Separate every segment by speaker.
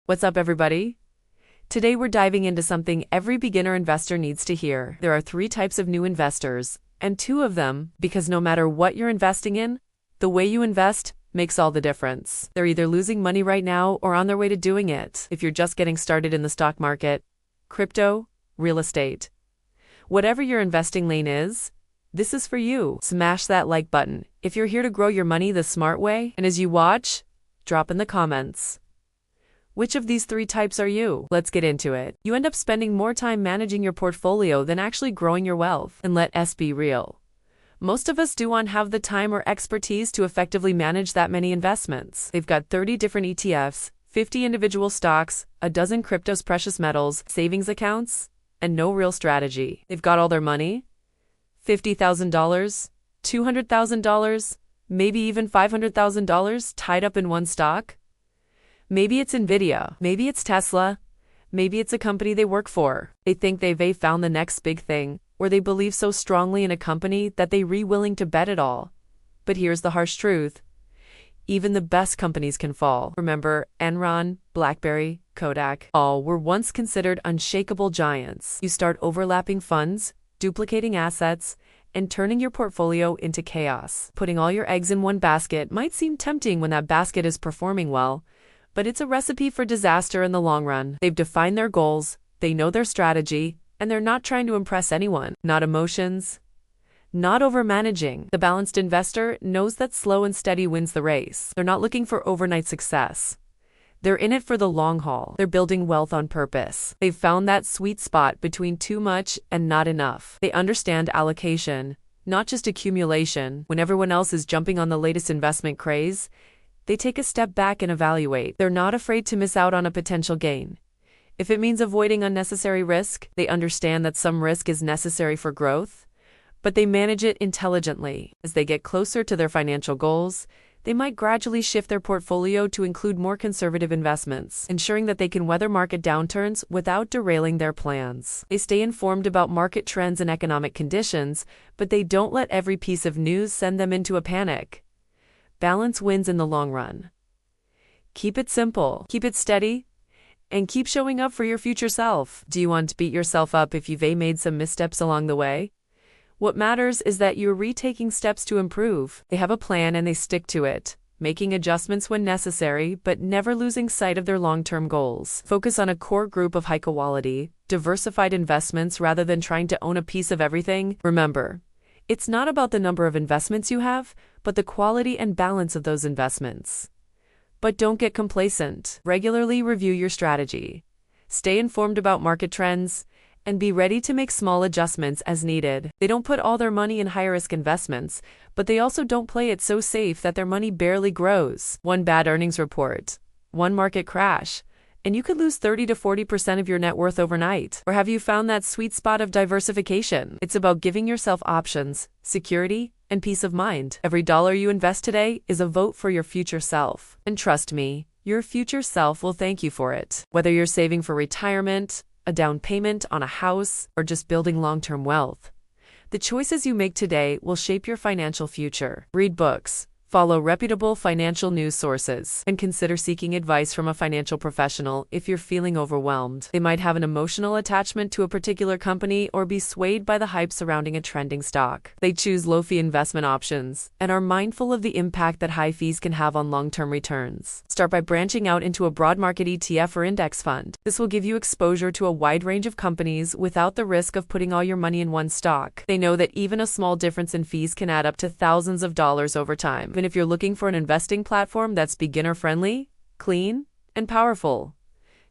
Speaker 1: What's up, everybody? Today we're diving into something every beginner investor needs to hear. There are three types of new investors, and two of them, because no matter what you're investing in, the way you invest makes all the difference. They're either losing money right now or on their way to doing it. If you're just getting started in the stock market, crypto, real estate, whatever your investing lane is, this is for you. Smash that like button if you're here to grow your money the smart way. And as you watch, drop in the comments, which of these three types are you? Let's get into it. You end up spending more time managing your portfolio than actually growing your wealth. And let us be real. Most of us don't have the time or expertise to effectively manage that many investments. They've got 30 different ETFs, 50 individual stocks, a dozen cryptos, precious metals, savings accounts, and no real strategy. They've got all their money, $50,000, $200,000, maybe even $500,000 tied up in one stock. Maybe it's Nvidia, maybe it's Tesla, maybe it's a company they work for. They think they've found the next big thing, or they believe so strongly in a company that they're willing to bet it all. But here's the harsh truth. Even the best companies can fall. Remember, Enron, BlackBerry, Kodak, all were once considered unshakable giants. You start overlapping funds, duplicating assets, and turning your portfolio into chaos. Putting all your eggs in one basket might seem tempting when that basket is performing well, but it's a recipe for disaster in the long run. They've defined their goals, they know their strategy, and they're not trying to impress anyone. Not emotions, not over-managing. The balanced investor knows that slow and steady wins the race. They're not looking for overnight success. They're in it for the long haul. They're building wealth on purpose. They've found that sweet spot between too much and not enough. They understand allocation, not just accumulation. When everyone else is jumping on the latest investment craze, they take a step back and evaluate. They're not afraid to miss out on a potential gain. If it means avoiding unnecessary risk, they understand that some risk is necessary for growth, but they manage it intelligently. As they get closer to their financial goals, they might gradually shift their portfolio to include more conservative investments, ensuring that they can weather market downturns without derailing their plans. They stay informed about market trends and economic conditions, but they don't let every piece of news send them into a panic. Balance wins in the long run. Keep it simple, keep it steady, and keep showing up for your future self. Do you want to beat yourself up if you've made some missteps along the way? What matters is that you're retaking steps to improve. They have a plan and they stick to it, making adjustments when necessary, but never losing sight of their long-term goals. Focus on a core group of high-quality, diversified investments rather than trying to own a piece of everything. Remember, it's not about the number of investments you have, but the quality and balance of those investments. But don't get complacent. Regularly review your strategy. Stay informed about market trends, and be ready to make small adjustments as needed. They don't put all their money in high-risk investments, but they also don't play it so safe that their money barely grows. One bad earnings report, one market crash, and you could lose 30 to 40% of your net worth overnight. Or have you found that sweet spot of diversification? It's about giving yourself options, security, and peace of mind. Every dollar you invest today is a vote for your future self. And trust me, your future self will thank you for it. Whether you're saving for retirement, a down payment on a house, or just building long-term wealth, the choices you make today will shape your financial future. Read books, follow reputable financial news sources, and consider seeking advice from a financial professional if you're feeling overwhelmed. They might have an emotional attachment to a particular company or be swayed by the hype surrounding a trending stock. They choose low-fee investment options and are mindful of the impact that high fees can have on long-term returns. Start by branching out into a broad market ETF or index fund. This will give you exposure to a wide range of companies without the risk of putting all your money in one stock. They know that even a small difference in fees can add up to thousands of dollars over time. Even if you're looking for an investing platform that's beginner-friendly, clean, and powerful,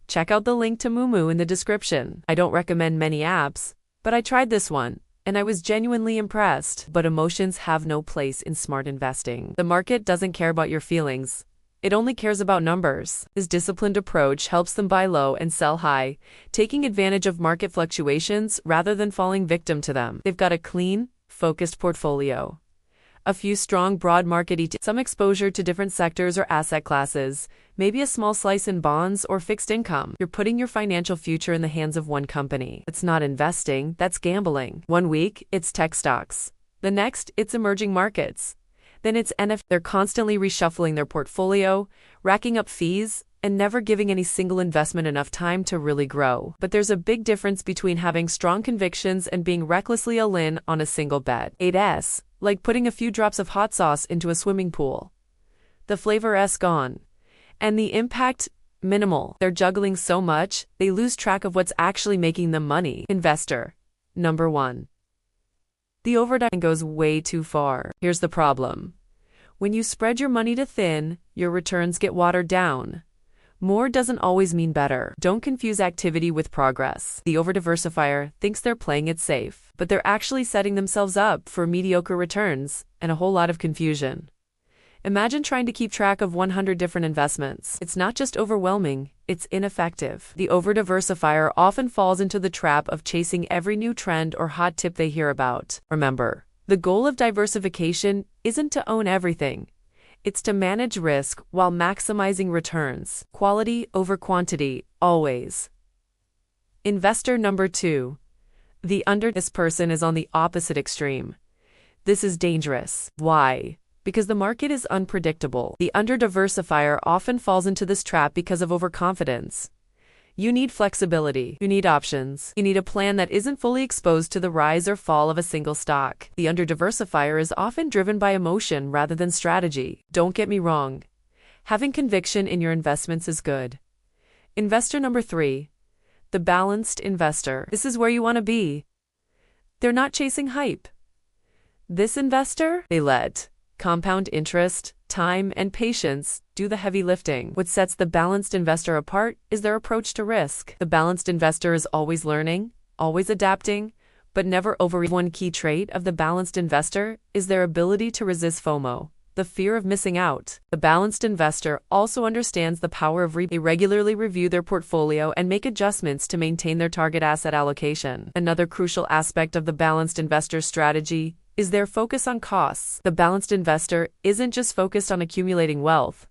Speaker 1: check out the link to Moomoo in the description. I don't recommend many apps, but I tried this one, and I was genuinely impressed. But emotions have no place in smart investing. The market doesn't care about your feelings. It only cares about numbers. This disciplined approach helps them buy low and sell high, taking advantage of market fluctuations rather than falling victim to them. They've got a clean, focused portfolio, a few strong broad market ETFs, some exposure to different sectors or asset classes, maybe a small slice in bonds or fixed income. You're putting your financial future in the hands of one company. It's not investing, that's gambling. One week, it's tech stocks. The next, it's emerging markets. Then it's NFTs. They're constantly reshuffling their portfolio, racking up fees, and never giving any single investment enough time to really grow. But there's a big difference between having strong convictions and being recklessly all in on a single bet. 8S, like putting a few drops of hot sauce into a swimming pool. The flavor's gone, and the impact minimal. They're juggling so much, they lose track of what's actually making them money. Investor number 1. The over-diversification goes way too far. Here's the problem. When you spread your money too thin, your returns get watered down. More doesn't always mean better. Don't confuse activity with progress. The over-diversifier thinks they're playing it safe, but they're actually setting themselves up for mediocre returns and a whole lot of confusion. Imagine trying to keep track of 100 different investments. It's not just overwhelming, it's ineffective. The over-diversifier often falls into the trap of chasing every new trend or hot tip they hear about. Remember, the goal of diversification isn't to own everything. It's to manage risk while maximizing returns. Quality over quantity, always. Investor number 2. This person is on the opposite extreme. This is dangerous. Why? Because the market is unpredictable. The under-diversifier often falls into this trap because of overconfidence. You need flexibility. You need options. You need a plan that isn't fully exposed to the rise or fall of a single stock. The under-diversifier is often driven by emotion rather than strategy. Don't get me wrong. Having conviction in your investments is good. Investor number 3. The balanced investor. This is where you want to be. They're not chasing hype. This investor, they let compound interest, time, and patience do the heavy lifting. What sets the balanced investor apart is their approach to risk. The balanced investor is always learning, always adapting, but never overreaching. One key trait of the balanced investor is their ability to resist FOMO, the fear of missing out. The balanced investor also understands the power of They regularly review their portfolio and make adjustments to maintain their target asset allocation. Another crucial aspect of the balanced investor strategy is their focus on costs. The balanced investor isn't just focused on accumulating wealth.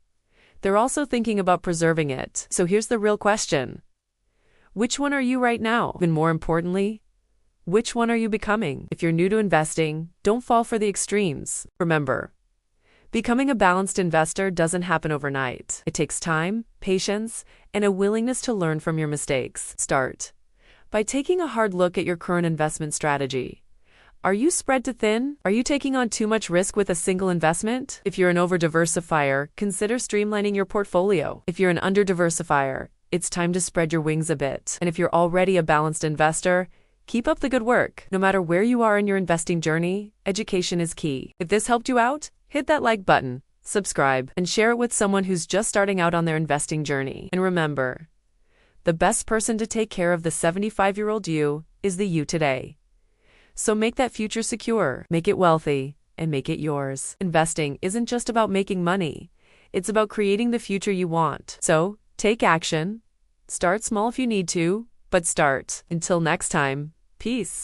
Speaker 1: They're also thinking about preserving it. So here's the real question. Which one are you right now? Even more importantly, which one are you becoming? If you're new to investing, don't fall for the extremes. Remember, becoming a balanced investor doesn't happen overnight. It takes time, patience, and a willingness to learn from your mistakes. Start by taking a hard look at your current investment strategy. Are you spread too thin? Are you taking on too much risk with a single investment? If you're an over-diversifier, consider streamlining your portfolio. If you're an under-diversifier, it's time to spread your wings a bit. And if you're already a balanced investor, keep up the good work. No matter where you are in your investing journey, education is key. If this helped you out, hit that like button, subscribe, and share it with someone who's just starting out on their investing journey. And remember, the best person to take care of the 75-year-old you is the you today. So make that future secure, make it wealthy, and make it yours. Investing isn't just about making money. It's about creating the future you want. So, take action. Start small if you need to, but start. Until next time, peace.